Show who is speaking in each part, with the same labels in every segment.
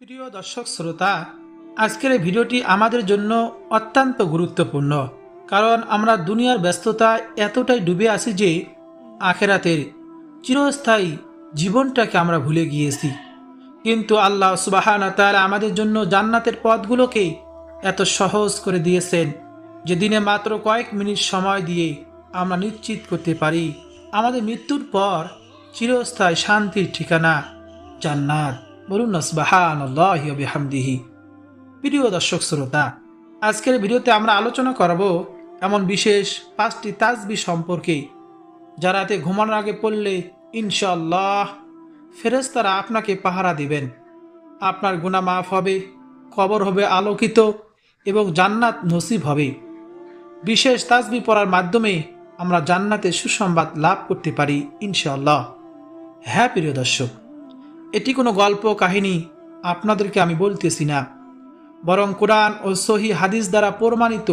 Speaker 1: প্রিয় দর্শক শ্রোতা, আজকের এই ভিডিওটি আমাদের জন্য অত্যন্ত গুরুত্বপূর্ণ। কারণ আমরা দুনিয়ার ব্যস্ততায় এতটাই ডুবে আছি যে আখেরাতের চিরস্থায়ী জীবনটাকে আমরা ভুলে গিয়েছি। কিন্তু আল্লাহ সুবহানাহু ওয়া তাআলা আমাদের জন্য জান্নাতের পথগুলোকে এত সহজ করে দিয়েছেন যে দিনে মাত্র কয়েক মিনিট সময় দিয়ে আমরা নিশ্চিত করতে পারি আমাদের মৃত্যুর পর চিরস্থায়ী শান্তির ঠিকানা জান্নাত। বলুন না সুবহানাল্লাহি ওয়া বিহামদিহি। প্রিয় দর্শক শ্রোতা, আজকের ভিডিওতে আমরা আলোচনা করব এমন বিশেষ 5টি তাসবিহ সম্পর্কে যা রাতে ঘুমানোর আগে পড়লে ইনশাআল্লাহ ফেরেশতারা আপনাকে পাহারা দিবেন। আপনার গুনাহ মাফ হবে, কবর হবে আলোকিত এবং জান্নাত নসিব হবে। বিশেষ তাসবিহ পড়ার মাধ্যমে আমরা জান্নাতের সুসংবাদ লাভ করতে পারি ইনশাআল্লাহ। হ্যাঁ প্রিয় দর্শক, এটি কোনো গল্প কাহিনী আপনাদেরকে আমি বলতেছি না, বরং কোরআন ও সহি হাদিস দ্বারা প্রমাণিত।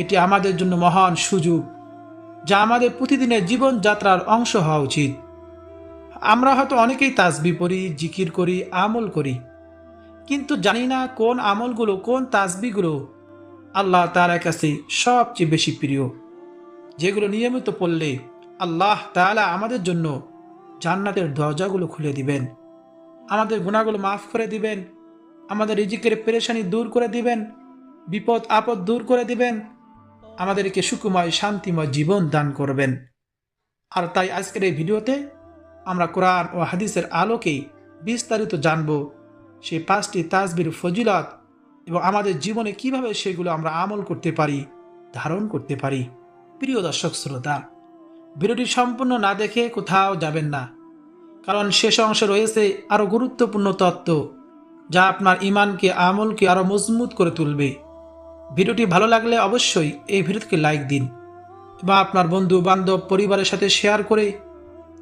Speaker 1: এটি আমাদের জন্য মহান সুযোগ যা আমাদের প্রতিদিনের জীবনযাত্রার অংশ হওয়া উচিত। আমরা হয়তো অনেকেই তাসবিহ পড়ি, জিকির করি, আমল করি, কিন্তু জানি না কোন আমলগুলো, কোন তাসবিহগুলো আল্লাহ তাআলার কাছে সবচেয়ে বেশি প্রিয়, যেগুলো নিয়মিত পড়লে আল্লাহ তাআলা আমাদের জন্য জান্নাতের দরজাগুলো খুলে দিবেন, আমাদের গুনাহগুলো মাফ করে দিবেন, আমাদের রিজিকের পেরেশানি দূর করে দিবেন, বিপদ আপদ দূর করে দিবেন, আমাদেরকে সুখময় শান্তিময় জীবন দান করবেন। আর তাই আজকের এই ভিডিওতে আমরা কোরআন ও হাদিসের আলোকে বিস্তারিত জানব সেই 5টি তাসবিহর ফজিলত এবং আমাদের জীবনে কিভাবে সেগুলো আমরা আমল করতে পারি, ধারণ করতে পারি। প্রিয় দর্শক শ্রোতা, ভিডিওটি সম্পূর্ণ না দেখে কোথাও যাবেন না, কারণ শেষ অংশে রয়েছে আরও গুরুত্বপূর্ণ তত্ত্ব যা আপনার ইমানকে, আমলকে আরও মজবুত করে তুলবে। ভিডিওটি ভালো লাগলে অবশ্যই এই ভিডিওকে লাইক দিন এবং আপনার বন্ধু বান্ধব পরিবারের সাথে শেয়ার করে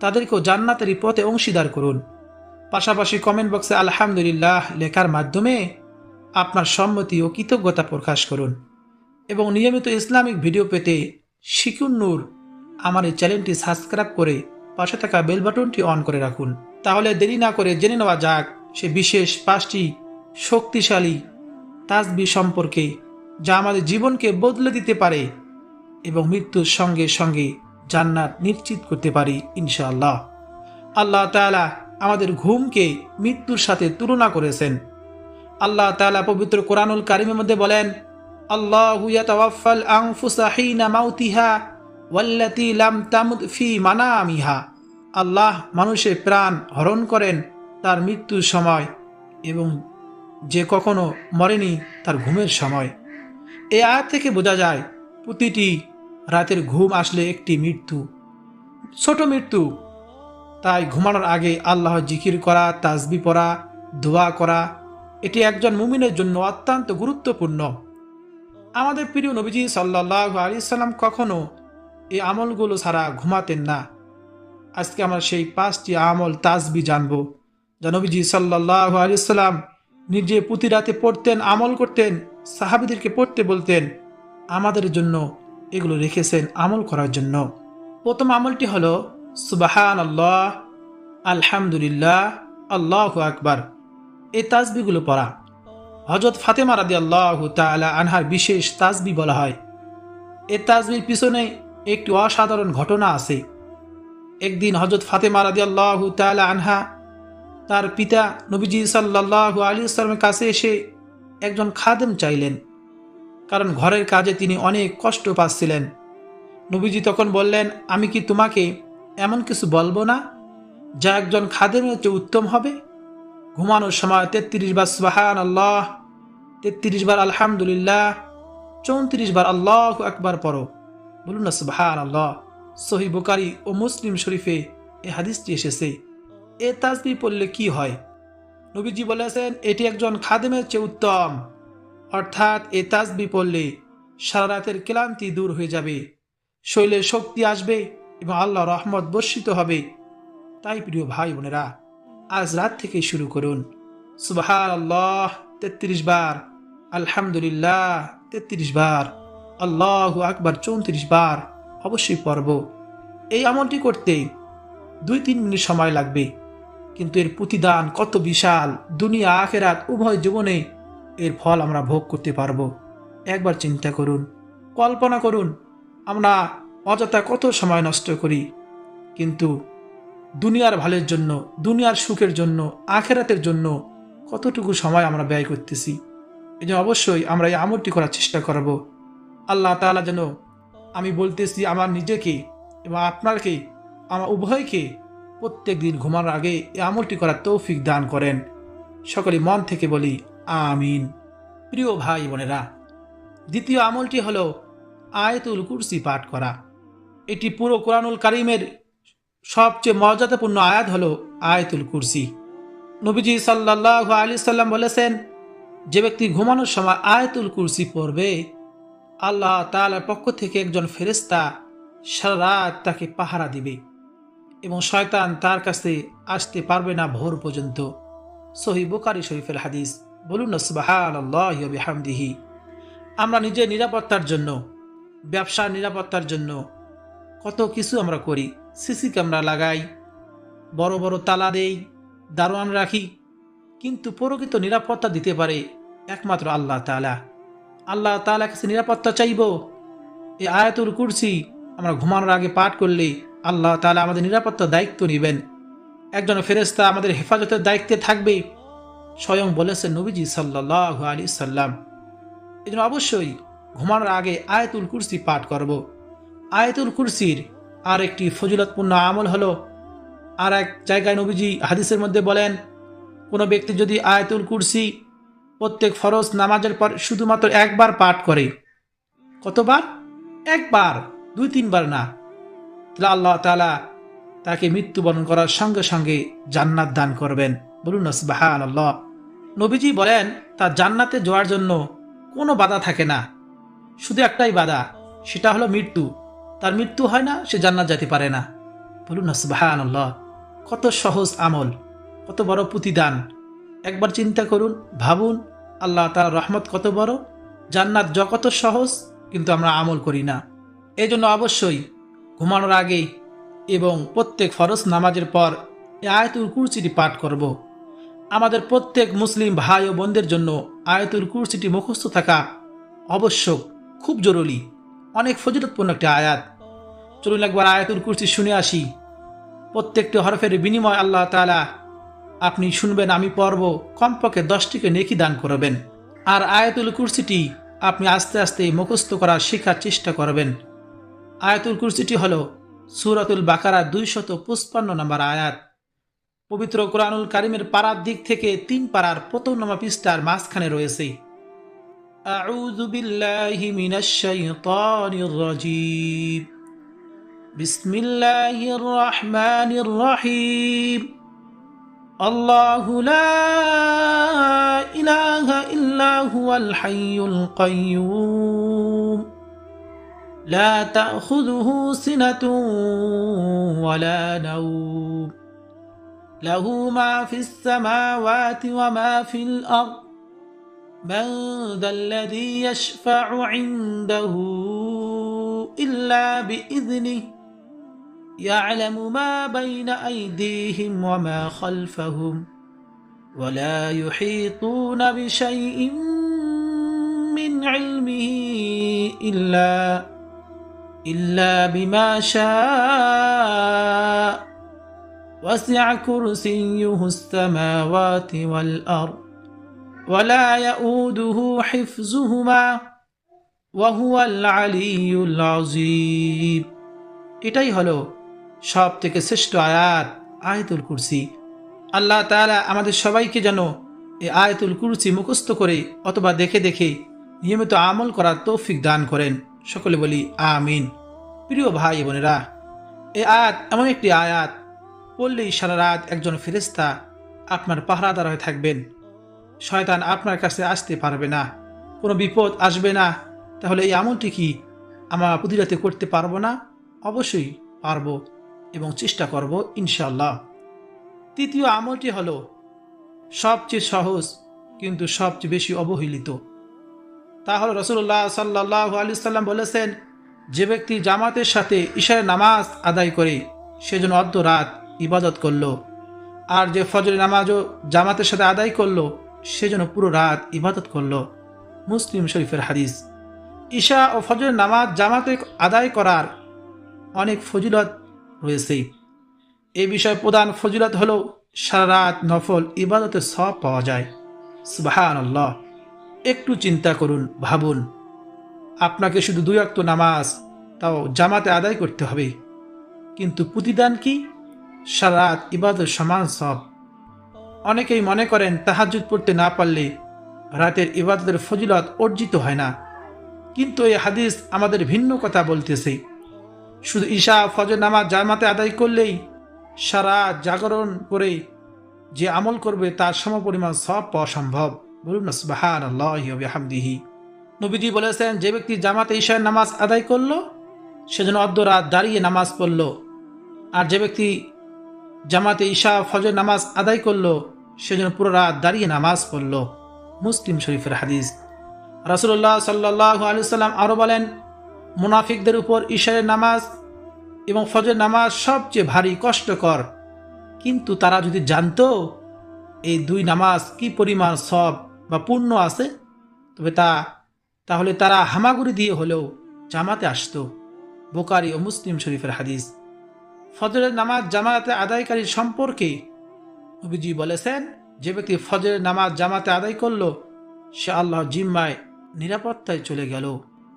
Speaker 1: তাদেরকেও জান্নাতের পথে অংশীদার করুন। পাশাপাশি কমেন্ট বক্সে আলহামদুলিল্লাহ লেখার মাধ্যমে আপনার সম্মতি ও কৃতজ্ঞতা প্রকাশ করুন। এবং নিয়মিত ইসলামিক ভিডিও পেতে শিকুন নূর আমার এই চ্যানেলটি সাবস্ক্রাইব করে পাশে থাকা বেল বাটনটি অন করে রাখুন। তাহলে দেরি না করে জেনে নেওয়া যাক সে বিশেষ 5টি শক্তিশালী তাসবিহ সম্পর্কে যা আমাদের জীবনকে বদলে দিতে পারে এবং মৃত্যুর সঙ্গে সঙ্গে জান্নাত নিশ্চিত করতে পারি ইনশাআল্লাহ। আল্লাহ তাআলা আমাদের ঘুমকে মৃত্যুর সাথে তুলনা করেছেন। আল্লাহ তাআলা পবিত্র কোরআনুল কারীমের মধ্যে বলেন, আল্লাহু ইয়াতাওয়াফাল আনফুসা হিনা মাউতিহা ওয়াল্লাতী লাম তামুত ফি মানামিহা। আল্লাহ মানুষের প্রাণ হরণ করেন তার মৃত্যুর সময় এবং যে কখনো মরেনি তার ঘুমের সময়। এই আয়াত থেকে বোঝা যায় প্রতিটি রাতের ঘুম আসলে একটি মৃত্যু, ছোট মৃত্যু। তাই ঘুমানোর আগে আল্লাহ জিকির করা, তাসবিহ পড়া, দোয়া করা এটি একজন মুমিনের জন্য অত্যন্ত গুরুত্বপূর্ণ। আমাদের প্রিয় নবীজি সাল্লাল্লাহু আলাইহি সাল্লাম কখনো এই আমলগুলো ছাড়া ঘুমাতেন না। আজকে আমরা সেই 5টি আমল তাসবিহ জানব যা নবীজি সাল্লাল্লাহু আলাইহি সাল্লাম নিজে প্রতি রাতে পড়তেন, আমল করতেন, সাহাবীদেরকে পড়তে বলতেন। আমাদের জন্য এগুলো রেখেছেন আমল করার জন্য। প্রথম আমলটি হলো সুবহানাল্লাহ, আলহামদুলিল্লাহ, আল্লাহু আকবার। এই তাসবিহগুলো পড়া হযরত ফাতেমা রাদিয়াল্লাহু তাআলা আনহার বিশেষ তাসবিহ বলা হয়। এই তাসবিহর পিছনে একটি অসাধারণ ঘটনা আছে। একদিন হযরত ফাতেমা রাদিয়াল্লাহু তাআলা আনহা তার পিতা নবীজি সাল্লাল্লাহু আলাইহি ওয়াসাল্লামের কাছে এসে একজন খাদেম চাইলেন, কারণ ঘরের কাজে তিনি অনেক কষ্ট পাচ্ছিলেন। নবীজি তখন বললেন, আমি কি তোমাকে এমন কিছু বলবো না যা একজন খাদেমের চেয়ে উত্তম হবে? ঘুমানোর সময় 33 বার সুবহানাল্লাহ, 33 বার আলহামদুলিল্লাহ, 34 বার আল্লাহু আকবার পড়ো। বলুন না সুবহানাল্লাহ। সহিহ বুখারী ও মুসলিম শরীফে এই হাদিসটি এসেছে। এ তাসবিহ পড়লে কি হয়? নবীজি বলেছেন এটি একজন খাদেমের চেয়ে উত্তম। অর্থাৎ এ তাসবিহ পড়লে সারা রাতের ক্লান্তি দূর হয়ে যাবে, শরীরে শক্তি আসবে এবং আল্লাহর রহমত বর্ষিত হবে। তাই প্রিয় ভাই বোনেরা, আজ রাত থেকে শুরু করুন। সুবহানাল্লাহ 33 বার, আলহামদুলিল্লাহ 33 বার, আল্লাহু আকবার 34 বার অবশ্যই পড়ব। এই আমলটি করতে 2-3 মিনিট সময় লাগবে, কিন্তু এর প্রতিদান কত বিশাল, দুনিয়া আখেরাত উভয় জীবনে এর ফল আমরা ভোগ করতে পারবো। একবার চিন্তা করুন, কল্পনা করুন, আমরা অযথা কত সময় নষ্ট করি, কিন্তু দুনিয়ার ভালোর জন্য, দুনিয়ার সুখের জন্য, আখেরাতের জন্য কতটুকু সময় আমরা ব্যয় করতেছি। এই জন্য অবশ্যই আমরা এই আমলটি করার চেষ্টা করব। আল্লাহ তাআলা যেন, আমি বলতেছি আমার নিজেকে এবং আপনাকে, আমার উভয়কে প্রত্যেক দিন ঘুমানোর আগে এই আমলটি করার তৌফিক দান করেন। সকলে মন থেকে বলি আমিন। প্রিয় ভাই বোনেরা, দ্বিতীয় আমলটি হলো আয়াতুল কুরসি পাঠ করা। এটি পুরো কোরআনুল কারীমের সবচেয়ে মর্যাদাপূর্ণ আয়াত হলো আয়াতুল কুরসি। নবীজি সাল্লাল্লাহু আলাইহি সাল্লাম বলেছেন, যে ব্যক্তি ঘুমানোর সময় আয়াতুল কুরসি পড়বে, আল্লাহ তাআলার পক্ষ থেকে একজন ফেরেশতা সারা রাত তাকে পাহারা দিবে এবং শয়তান তার কাছে আসতে পারবে না ভোর পর্যন্ত। সহিহ বুখারী শরীফের হাদিস। বলুন না সুবহানাল্লাহি ওয়া বিহামদিহি। আমরা নিজের নিরাপত্তার জন্য, ব্যবসার নিরাপত্তার জন্য কত কিছু আমরা করি। সিসি ক্যামেরা লাগাই, বড় বড় তালা দেই, দারোয়ান রাখি, কিন্তু প্রকৃত নিরাপত্তা দিতে পারে একমাত্র আল্লাহ তাআলা। আল্লাহ তাআলার কাছে নিরাপত্তা চাইব। এই আয়াতুল কুরসি আমরা ঘুমানোর আগে পাঠ করলে আল্লাহ তাআলা আমাদের নিরাপত্তার দায়িত্ব নেবেন। একজন ফেরেশতা আমাদের হেফাজতের দায়িত্বে থাকবে, স্বয়ং বলেছেন নবীজি সাল্লাল্লাহু আলাইহি সাল্লাম। এই জন্য অবশ্যই ঘুমানোর আগে আয়াতুল কুরসি পাঠ করব। আয়াতুল কুরসির আর একটি ফজিলতপূর্ণ আমল হলো, আর এক জায়গায় নবীজি হাদিসের মধ্যে বলেন, কোনো ব্যক্তি যদি আয়াতুল কুরসি প্রত্যেক ফরজ নামাজের পর শুধুমাত্র একবার পাঠ করে, কতবার? একবার, 2-3 বার না, তাহলে আল্লাহ তাআলা তাকে মৃত্যুবরণ করার সঙ্গে সঙ্গে জান্নাত দান করবেন। বলুন না সুবহানাল্লাহ। নবীজি বলেন, তার জান্নাতে যাওয়ার জন্য কোনো বাধা থাকে না, শুধু একটাই বাধা, সেটা হলো মৃত্যু। তার মৃত্যু হয় না, সে জান্নাত যেতে পারে না। বলুন না সুবহানাল্লাহ। কত সহজ আমল, কত বড় প্রতিদান। একবার চিন্তা করুন, ভাবুন, আল্লাহ তাআলার রহমত কত বড়, জান্নাত কত সহজ, কিন্তু আমরা আমল করি না। এই জন্য অবশ্যই ঘুমানোর আগে এবং প্রত্যেক ফরজ নামাজের পর এই আয়াতুল কুরসিটি পাঠ করব। আমাদের প্রত্যেক মুসলিম ভাই ও বোনদের জন্য আয়াতুল কুরসিটি মুখস্থ থাকা আবশ্যক, খুব জরুরি, অনেক ফজিলতপূর্ণ একটি আয়াত। চলুন একবার আয়াতুল কুরসি শুনে আসি। প্রত্যেকটি হরফের বিনিময় আল্লাহ তাআলা, আপনি শুনবেন, আমি পড়ব, কমপক্ষে 10টিকে নেকি দান করবেন। আর আয়াতুল কুরসিটি আপনি আস্তে আস্তে মুখস্থ করার শেখার চেষ্টা করবেন। আয়াতুল কুরসিটি হলো সূরাতুল বাকারা 255 নম্বর আয়াত। পবিত্র কোরআনুল কারীমের পারার দিক থেকে 3 পারার প্রথম নম্বর পৃষ্ঠার মাঝখানে রয়েছে। আউযু বিল্লাহি মিনাশ শাইতানির রাজীম। বিসমিল্লাহির রহমানির রহিম। আল্লাহু লা ইলাহা ইল্লা হুয়াল হাইয়ুল কাইয়্যুম। لا تأخذه سنة ولا نوم له ما في السماوات وما في الأرض من ذا الذي يشفع عنده إلا بإذنه يعلم ما بين أيديهم وما خلفهم ولا يحيطون بشيء من علمه إلا بما شاء وسع كرسيه السماوات والأرض ولا يؤوده حفظهما وهو العلي العظيم। এটাই হলো সব থেকে শ্রেষ্ঠ আয়াত, আয়াতুল কুরসি। আল্লাহ তাআলা আমাদের সবাইকে যেন এই আয়াতুল কুরসি মুখস্থ করে অথবা দেখে দেখে নিয়মিত আমল করার তৌফিক দান করেন। সকলে বলি আমিন। প্রিয় ভাই বোনেরা, এই আয়াত এমন একটি আয়াত, পড়লেই সারা রাত একজন ফেরেশতা আপনার পাহারাদার হয়ে থাকবেন। শয়তান আপনার কাছে আসতে পারবে না, কোনো বিপদ আসবে না। তাহলে এই আমলটি কি আমরা প্রতিরাতে করতে পারবো না? অবশ্যই পারবো এবং চেষ্টা করব ইনশাআল্লাহ। তৃতীয় আমলটি হলো সবচেয়ে সহজ কিন্তু সবচেয়ে বেশি অবহেলিত। তা হলো রাসূলুল্লাহ সাল্লাল্লাহু আলাইহি সাল্লাম বলেছেন, যে ব্যক্তি জামাতের সাথে ইশারের নামাজ আদায় করে সে যেন অর্ধ রাত ইবাদত করল। আর যে ফজরের নামাজও জামাতের সাথে আদায় করলো সে যেন পুরো রাত ইবাদত করলো। মুসলিম শরীফের হাদিস। ঈশা ও ফজরের নামাজ জামাতে আদায় করার অনেক ফজিলত রয়েছে। এই বিষয়ে প্রধান ফজিলত হলো সারা রাত নফল ইবাদতের সওয়াব পাওয়া যায়। সুবহানাল্লাহ। একটু চিন্তা করুন, ভাবুন, আপনাকে শুধু 2 ওয়াক্ত নামাজ তাও জামাতে আদায় করতে হবে, কিন্তু প্রতিদান কি? সারা রাত ইবাদত সমান সব। অনেকেই মনে করেন তাহাজ্জুদ পড়তে না পারলে রাতের ইবাদতের ফজিলত অর্জিত হয় না, কিন্তু এই হাদিস আমাদের ভিন্ন কথা বলতেছে। শুধু ঈশা ফজর নামাজ জামাতে আদায় করলেই সারা জাগরণ করে যে আমল করবে তার সমপরিমাণ সওয়াব পাওয়া সম্ভব। বলুন না সুবহানাল্লাহি ওয়া বিহামদিহি। নবীজি বলেছেন, যে ব্যক্তি জামাতে ঈশার নামাজ আদায় করলো সেজন্য অর্ধ রাত দাঁড়িয়ে নামাজ পড়ল, আর যে ব্যক্তি জামাতে ঈশা ফজর নামাজ আদায় করলো সেজন্য পুরো রাত দাঁড়িয়ে নামাজ পড়ল। মুসলিম শরীফের হাদিস। রাসূলুল্লাহ সাল্লাল্লাহু আলাইহি ওয়াসাল্লাম আরো বলেন, মুনাফিকদের উপর ঈশারের নামাজ এবং ফজর নামাজ সবচেয়ে ভারী কষ্টকর, কিন্তু তারা যদি জানতো এই 2 নামাজ কি পরিমাণ সওয়াব বা পুণ্য আছে তাহলে তারা হামাগুড়ি দিয়ে হলেও জামাতে আসতো। বুখারী ও মুসলিম শরীফের হাদিস। ফজরের নামাজ জামাতে আদায়কারী সম্পর্কে নবীজি বলেছেন, যে ব্যক্তি ফজরের নামাজ জামাতে আদায় করলো সে আল্লাহর জিম্মায় নিরাপত্তায় চলে গেল।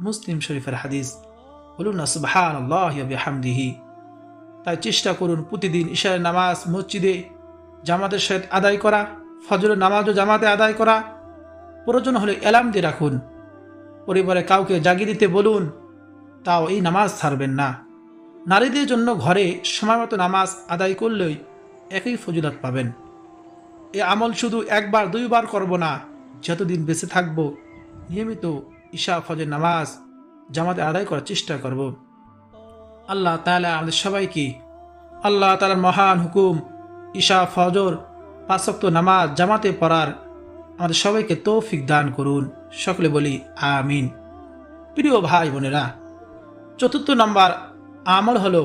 Speaker 1: মুসলিম শরীফের হাদিস। বলুন না সুবহানাল্লাহি ওয়া বিহামদিহি। তাই চেষ্টা করুন প্রতিদিন ঈশার নামাজ মসজিদে জামাতের সাথে আদায় করা, ফজরের নামাজও জামাতে আদায় করা। প্রয়োজন হলে অ্যালার্ম দিয়ে রাখুন, পরিবারে কাউকে জাগিয়ে দিতে বলুন, তাও এই নামাজ ছাড়বেন না। নারীদের জন্য ঘরে সময়মতো নামাজ আদায় করলেই একই ফজিলত পাবেন। এ আমল শুধু 1 বার 2 বার করব না, যতদিন বেঁচে থাকব নিয়মিত ঈশা ফজর নামাজ জামাতে আদায় করার চেষ্টা করব। আল্লাহ তাআলা আমাদের সবাইকে আল্লাহ তাআলার মহান হুকুম ঈশা ফজর 5 ওয়াক্ত নামাজ জামাতে পড়ার আমাদের সবাইকে তৌফিক দান করুন। সকলে বলি আমিন। প্রিয় ভাই বোনেরা, 4র্থ নম্বর আমল হলো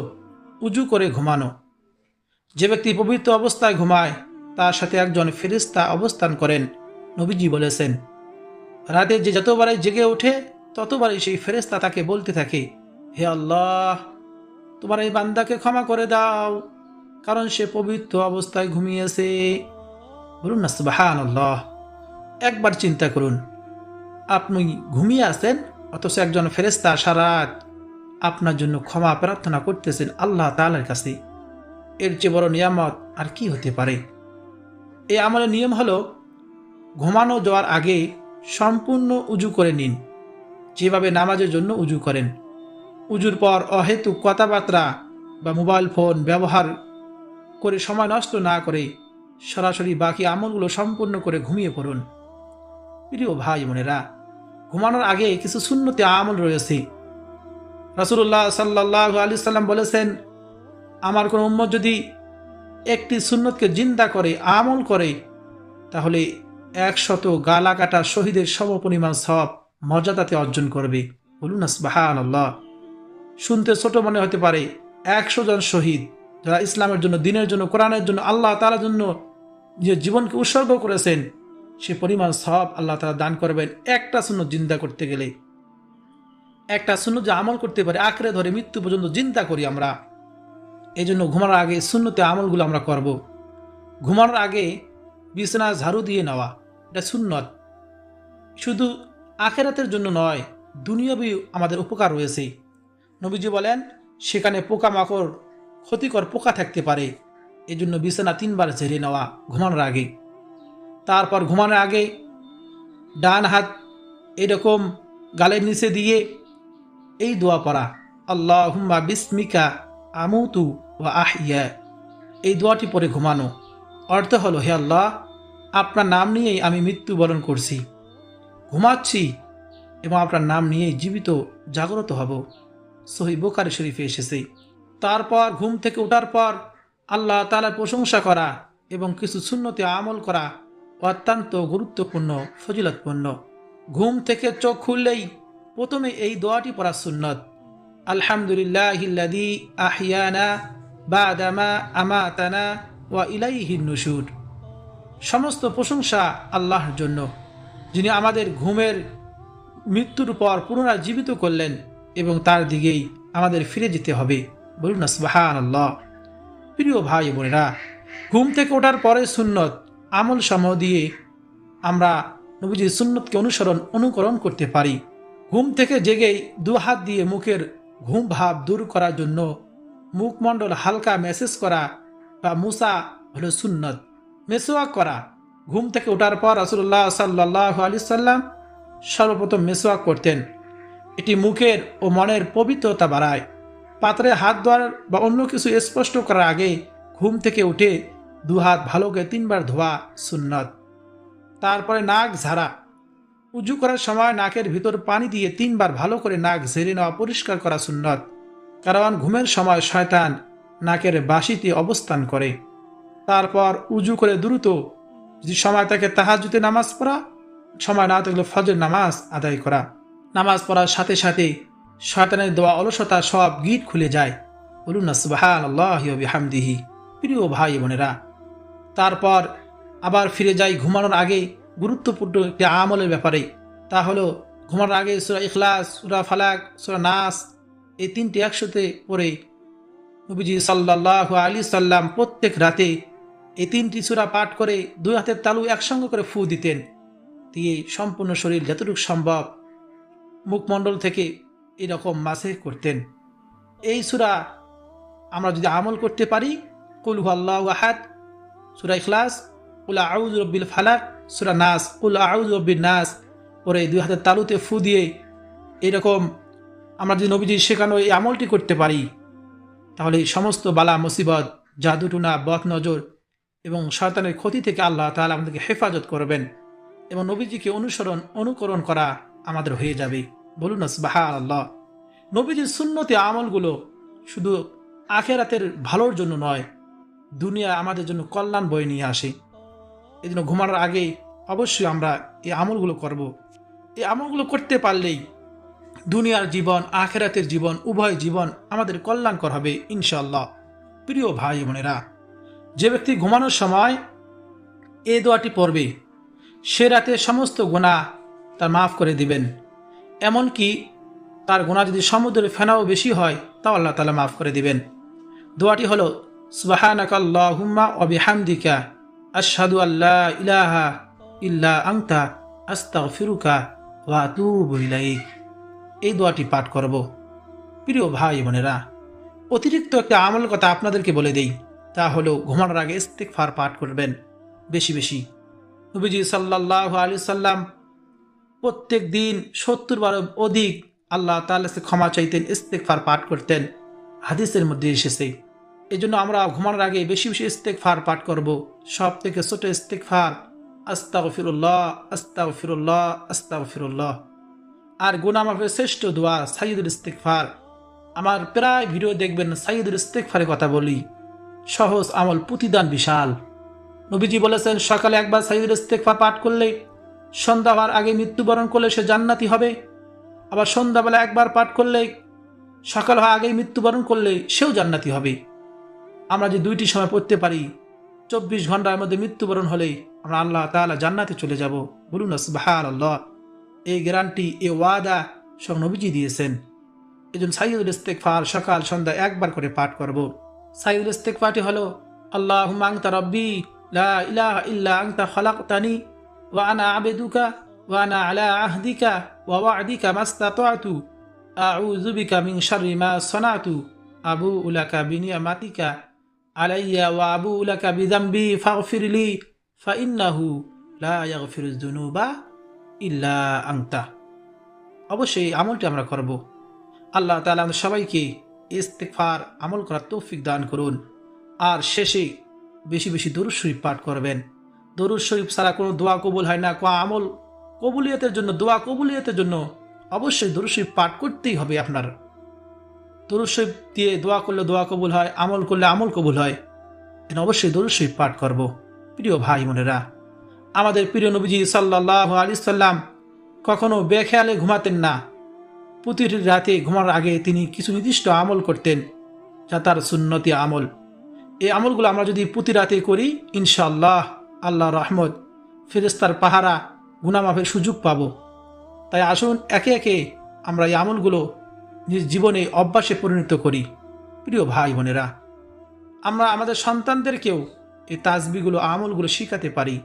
Speaker 1: উজু করে ঘুমানো। যে ব্যক্তি পবিত্র অবস্থায় ঘুমায় তার সাথে একজন ফেরেশতা অবস্থান করেন। নবীজি বলেছেন, রাতে যে যতবারই জেগে ওঠে ততবারই সেই ফেরেশতা তাকে বলতে থাকে, হে আল্লাহ, তোমার এই বান্দাকে ক্ষমা করে দাও, কারণ সে পবিত্র অবস্থায় ঘুমিয়েছে। বলুন না সুবহানাল্লাহ। একবার চিন্তা করুন, আপনি ঘুমিয়ে আছেন অথচ একজন ফেরেশতা সারা রাত আপনার জন্য ক্ষমা প্রার্থনা করতেছেন আল্লাহ তাআলার কাছে। এর চেয়ে বড় নিয়ামত আর কি হতে পারে? এই আমলের নিয়ম হলো, ঘুমানো যাওয়ার আগে সম্পূর্ণ উজু করে নিন, যেভাবে নামাজের জন্য উজু করেন। উজুর পর অহেতুক কথাবার্তা বা মোবাইল ফোন ব্যবহার করে সময় নষ্ট না করে সরাসরি বাকি আমলগুলো সম্পূর্ণ করে ঘুমিয়ে পড়ুন। প্রিয় ভাই বোনেরা, ঘুমানোর আগে কিছু সুন্নতি আমল রয়েছে। রাসূলুল্লাহ সাল্লাল্লাহু আলাইহি সাল্লাম বলেছেন, আমার কোন উম্মত যদি একটি সুন্নতকে জিন্দা করে আমল করে তাহলে 100 গালা কাটা শহীদের সমপরিমাণ সওয়াব মর্যাদাতে অর্জন করবে। বলুন না সুবহানাল্লাহ। শুনতে ছোট মনে হতে পারে, 100 জন শহীদ যারা ইসলামের জন্য, দিনের জন্য, কোরআনের জন্য, আল্লাহ তাআলার জন্য নিজের জীবনকে উৎসর্গ করেছেন, সে পরিমাণ সওয়াব আল্লাহ তাআলা দান করবেন একটা সুন্নত জিন্দা করতে গেলে। একটা সুন্নত যে আমল করতে পারে আঁকড়ে ধরে মৃত্যু পর্যন্ত চিন্তা করি আমরা। এই জন্য ঘুমানোর আগে সুন্নতে আমলগুলো আমরা করব। ঘুমানোর আগে বিছানা ঝাড়ু দিয়ে নেওয়া, এটা সুন্নত। শুধু আখিরাতের জন্য নয়, দুনিয়াবি আমাদের উপকার রয়েছে। নবীজি বলেন, সেখানে পোকামাকড়, ক্ষতিকর পোকা থাকতে পারে, এই জন্য বিছানা 3 বার ঝেড়ে নেওয়া ঘুমানোর আগে। তারপর ঘুমানোর আগে ডান হাত এরকম গালের নিচে দিয়ে এই দোয়া পড়া, আল্লাহুম্মা বিসমিকা আমুতু ওয়া আহইয়া। এই দোয়াটি পরে ঘুমানো। অর্থ হলো, হে আল্লাহ, আপনার নাম নিয়েই আমি মৃত্যুবরণ করছি, ঘুমাচ্ছি এবং আপনার নাম নিয়েই জীবিত জাগ্রত হব। সহিহ বুখারী শরীফে এসেছে। তারপর ঘুম থেকে ওঠার পর আল্লাহ তাআলার প্রশংসা করা এবং কিছু সুন্নতে আমল করা অত্যন্ত গুরুত্বপূর্ণ, ফজিলতপূর্ণ। ঘুম থেকে চোখ খুললেই প্রথমে এই দোয়াটি পড়া সুন্নত, আলহামদুলিল্লাহিল্লাযী আহইয়ানা বাদামা আমাতানা ওয়া ইলাইহিন নুশুর। সমস্ত প্রশংসা আল্লাহর জন্য, যিনি আমাদের ঘুমের মৃত্যুর পর পুনরায় জীবিত করলেন এবং তার দিকেই আমাদের ফিরে যেতে হবে। বলুন না সুবহানাল্লাহ। প্রিয় ভাই বোনেরা, ঘুম থেকে ওঠার পরে সুন্নত আমল সমূহ দিয়ে আমরা নবীজির সুন্নতকে অনুকরণ করতে পারি। ঘুম থেকে জেগেই দু হাত দিয়ে মুখের ঘুম ভাব দূর করার জন্য মুখমণ্ডল হালকা মেসেজ করা বা মুসা হলো সুন্নত। মেসোয়াক করা, ঘুম থেকে ওঠার পর রাসূলুল্লাহ সাল্লাল্লাহু আলাইহি সাল্লাম সর্বপ্রথম মেসোয়াক করতেন। এটি মুখের ও মনের পবিত্রতা বাড়ায়। পাত্রে হাত ধোয়ার বা অন্য কিছু স্পষ্ট করার আগে ঘুম থেকে উঠে দু হাত ভালো করে 3 বার ধোয়া সুন্নত। তারপরে নাক ঝাড়া, উজু করার সময় নাকের ভিতর পানি দিয়ে 3 বার ভালো করে নাক ঝেড়ে নেওয়া, পরিষ্কার করা সুন্নত। কারণ ঘুমের সময় শয়তান নাকের বাঁশিতে অবস্থান করে। তারপর উজু করে দ্রুত, যদি সময় থাকে তাহাজ্জুদে নামাজ পড়া, সময় না থাকলে ফজর নামাজ আদায় করা। নামাজ পড়ার সাথে সাথে শয়তানের দেওয়া অলসতা সব গিট খুলে যায়। বলুন না সুবহানাল্লাহি ওয়া বিহামদিহি। প্রিয় ভাই বোনেরা, তারপর আবার ফিরে যাই ঘুমানোর আগে গুরুত্বপূর্ণ একটি আমলের ব্যাপারে। তা হলো ঘুমানোর আগে সূরা ইখলাস, সূরা ফালাক, সূরা নাস এই 3টি একসাথে পড়ে নবীজি সাল্লাল্লাহু আলাইহি সাল্লাম প্রত্যেক রাতে এই 3টি সূরা পাঠ করে 2 হাতের তালু একসঙ্গে করে ফু দিতেন, দিয়ে সম্পূর্ণ শরীর যতটুকু সম্ভব মুখমণ্ডল থেকে এরকম মাসে করতেন। এই সূরা আমরা যদি আমল করতে পারি, কুল হুয়াল্লাহু আহাদ, সূরা ইখলাস, কুল আউযু বিরাব্বিল ফালাক, সূরা নাস, কুল আউযু বিন নাস পরে 2 হাতের তালুতে ফু দিয়ে এরকম আমরা যদি নবীজির শেখানো এই আমলটি করতে পারি, তাহলে এই সমস্ত বালা মুসিবত, জাদুটুনা, বদ নজর এবং শয়তানের ক্ষতি থেকে আল্লাহ তাআলা আমাদেরকে হেফাজত করবেন এবং নবীজিকে অনুকরণ করা আমাদের হয়ে যাবে। বলুন না সুবহানাল্লাহ। নবীজির সুন্নতি আমলগুলো শুধু আখিরাতের ভালোর জন্য নয়, দুনিয়া আমাদের জন্য কল্যাণ বয়ে নিয়ে আসে। এই জন্য ঘুমানোর আগে অবশ্যই আমরা এই আমলগুলো করব। এই আমলগুলো করতে পারলেই দুনিয়ার জীবন, আখিরাতের জীবন, উভয় জীবন আমাদের কল্যাণকর হবে ইনশাআল্লাহ। প্রিয় ভাই বোনেরা, যে ব্যক্তি ঘুমানোর সময় এই দোয়াটি পড়বে, সে রাতে সমস্ত গুনাহ তার মাফ করে দিবেন। এমনকি তার গুনাহ যদি সমুদ্রের ফেনাও বেশি হয় তাও আল্লাহ তাআলা মাফ করে দিবেন। দোয়াটি হলো সুবহানাকাল্লাহুম্মা ওয়া বিহামদিকা আশহাদু আল্লা ইলাহা ইল্লা আনতা আস্তাগফিরুকা ওয়া আতুবু ইলাইক। এই দোয়াটি পাঠ করব। প্রিয় ভাই বোনেরা, অতিরিক্ত একটা আমল কথা আপনাদেরকে বলে দেই, তা হলো ঘুমানোর আগে ইস্তিগফার পাঠ করবেন বেশি বেশি। নবীজি সাল্লাল্লাহু আলাইহি সাল্লাম প্রত্যেক দিন 70 বার অধিক আল্লাহ তাআলার কাছে ক্ষমা চাইতেন, ইস্তিগফার পাঠ করতেন, হাদিসের মধ্যে এসেছে। এই জন্য আমরা ঘুমানোর আগে বেশি বেশি ইস্তিগফার পাঠ করব। সব থেকে ছোট ইস্তিগফার আস্তাগফিরুল্লাহ, আস্তাগফিরুল্লাহ, আস্তাগফিরুল্লাহ। আর গুনাহ মাফের শ্রেষ্ঠ দোয়া সাইয়্যিদুল ইস্তিগফার। আমার প্রায় ভিডিও দেখবেন সাইয়্যিদুল ইস্তিগফারের কথা বলি। সহজ আমল, প্রতিদান বিশাল। নবীজি বলেছেন, সকালে একবার সাইয়্যিদুল ইস্তিগফার পাঠ করলে, সন্ধ্যা হওয়ার আগে মৃত্যুবরণ করলে সে জান্নাতি হবে। আবার সন্ধ্যাবেলা একবার পাঠ করলে, সকাল হওয়ার আগেই মৃত্যুবরণ করলে সেও জান্নাতি হবে। আমরা যে 2টি সময় পড়তে পারি, 24 ঘন্টার মধ্যে মৃত্যুবরণ হলে আমরা আল্লাহ তাআলা জান্নাতে চলে যাব। বলুন না সুবহানাল্লাহ। এই গ্যারান্টি, এই ওয়াদা সব নবীজি দিয়েছেন। এজন্য সাইয়্যিদুল ইস্তিগফার সকাল সন্ধ্যা একবার করে পাঠ করব। সাইয়্যিদুল ইস্তিগফারটি হলো আল্লাহুম্মা আনতা রাব্বি লা ইলাহা ইল্লা আনতা খালাকতানি ওয়া আনা আবদুকা ওয়া আনা আলা আহদিকা ওয়া ওয়া'দিকা মাস্তাতা'তু আউযু বিকা মিন শাররি মা সানাতু আবুউ লাকা বিনি'মাতিকা আলাইয়া ওয়া আবুউ লাকা বিযামবি ফাগফিরলি ফাইন্নাহু লা ইয়াগফিরুয যুনুবা ইল্লা আনতা। অবশ্যই আমলটি আমরা করব। আল্লাহ তাআলা আমাদের সবাইকে ইস্তিগফার আমল করার তৌফিক দান করুন। আর শেষে বেশি বেশি দরুদ শরীফ পাঠ করবেন। দরুদ শরীফ ছাড়া কোনো দোয়া কবুল হয় না। কোনো আমল কবুলিয়তের জন্য, দোয়া কবুলিয়তের জন্য অবশ্যই দরুদ শরীফ পাঠ করতেই হবে আপনার। দরুদ শরীফ দিয়ে দোয়া করলে দোয়া কবুল হয়, আমল করলে আমল কবুল হয়। এজন্য অবশ্যই দরুদ শরীফ পাঠ করব। প্রিয় ভাই বোনেরা, আমাদের প্রিয় নবীজি সাল্লাল্লাহু আলাইহি সাল্লাম কখনো বেখেয়ালে ঘুমাতেন না। প্রতিটি রাতে ঘুমার আগে তিনি কিছু নির্দিষ্ট আমল করতেন, যা তার সুন্নতি আমল। এই আমলগুলো আমরা যদি প্রতি রাতে করি, ইনশাআল্লাহ আল্লাহ রহমত, ফেরেশতার পাহারা, গুনামাফের সুযোগ পাব। তাই আসুন একে একে আমরা এই আমলগুলো নিজ জীবনে অভ্যাসে পরিণত করি। প্রিয় ভাই বোনেরা, আমরা আমাদের সন্তানদেরকেও এই তাসবিহগুলো, আমলগুলো শিখাতে পারি।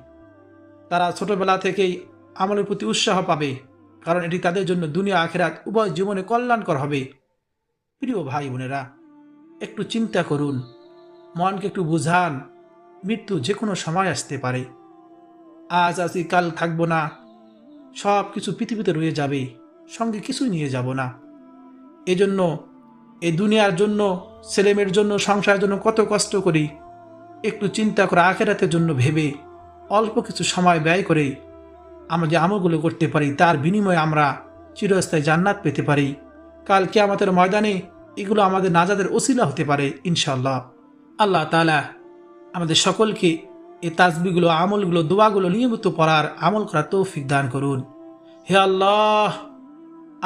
Speaker 1: তারা ছোটবেলা থেকেই আমলের প্রতি উৎসাহ পাবে, কারণ এটি তাদের জন্য দুনিয়া আখিরাত উভয় জীবনে কল্যাণকর হবে। প্রিয় ভাই বোনেরা, একটু চিন্তা করুন, মনকে একটু বুঝান, মৃত্যু যে কোনো সময় আসতে পারে। আজ আছি কাল থাকবো না, সব কিছু পৃথিবীতে রয়ে যাবে, সঙ্গে কিছুই নিয়ে যাব না। এজন্য এই দুনিয়ার জন্য, ছেলেমেয়ের জন্য, সংসারের জন্য কত কষ্ট করি, একটু চিন্তা করে আখিরাতের জন্য ভেবে অল্প কিছু সময় ব্যয় করে আমরা যে আমলগুলো করতে পারি, তার বিনিময়ে আমরা চিরস্থায়ী জান্নাত পেতে পারি। কাল কিয়ামতের ময়দানে এগুলো আমাদের নাজাতের ওসিলা হতে পারে ইনশাআল্লাহ। আল্লাহ তাআলা আমাদের সকলকে এই তাসবিহগুলো, আমলগুলো, দোয়াগুলো নিয়মিত পড়ার, আমল করার তৌফিক দান করুন। হে আল্লাহ,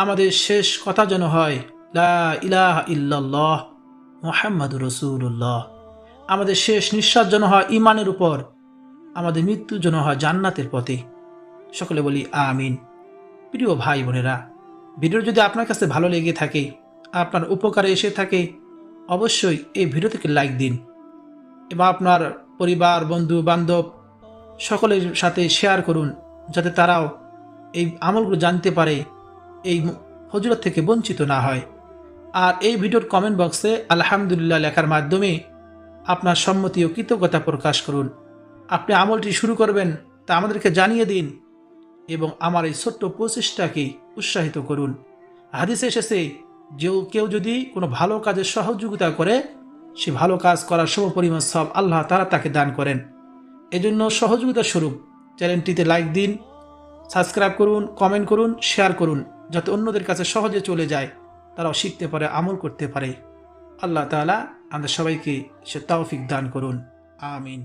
Speaker 1: আমাদের শেষ কথা যেন হয় লা ইলাহা ইল্লাল্লাহ মুহাম্মাদুর রাসূলুল্লাহ। আমাদের শেষ নিঃশ্বাস যেন হয় ঈমানের উপর, আমাদের মৃত্যু যেন হয় জান্নাতের পথে। সকলে বলি আমিন। প্রিয় ভাই বোনেরা, ভিডিও যদি আপনার কাছে ভালো লেগে থাকে, আপনার উপকারে এসে থাকে, অবশ্যই এই ভিডিওটিকে লাইক দিন এবং আপনার পরিবার, বন্ধু বান্ধব সকলের সাথে শেয়ার করুন, যাতে তারাও এই আমলগুলো জানতে পারে, এই ফজিলত থেকে বঞ্চিত না হয়। আর এই ভিডিওর কমেন্ট বক্সে আলহামদুলিল্লাহ লেখার মাধ্যমে আপনার সম্মতি ও কৃতজ্ঞতা প্রকাশ করুন। আপনি আমলটি শুরু করবেন তা আমাদেরকে জানিয়ে দিন এবং আমার এই ছোট্ট প্রচেষ্টাকে উৎসাহিত করুন। হাদিসে এসেছে যে কেউ যদি কোনো ভালো কাজে সহযোগিতা করে, সে ভালো কাজ করার সমপরিমাণ সব আল্লাহ তাআলা তাকে দান করেন। এজন্য সহযোগিতা স্বরূপ চ্যানেলটিতে লাইক দিন, সাবস্ক্রাইব করুন, কমেন্ট করুন, শেয়ার করুন, যাতে অন্যদের কাছে সহজে চলে যায়, তারাও শিখতে পারে, আমল করতে পারে। আল্লাহ তাআলা আমাদের সবাইকে সে তৌফিক দান করুন। আমিন।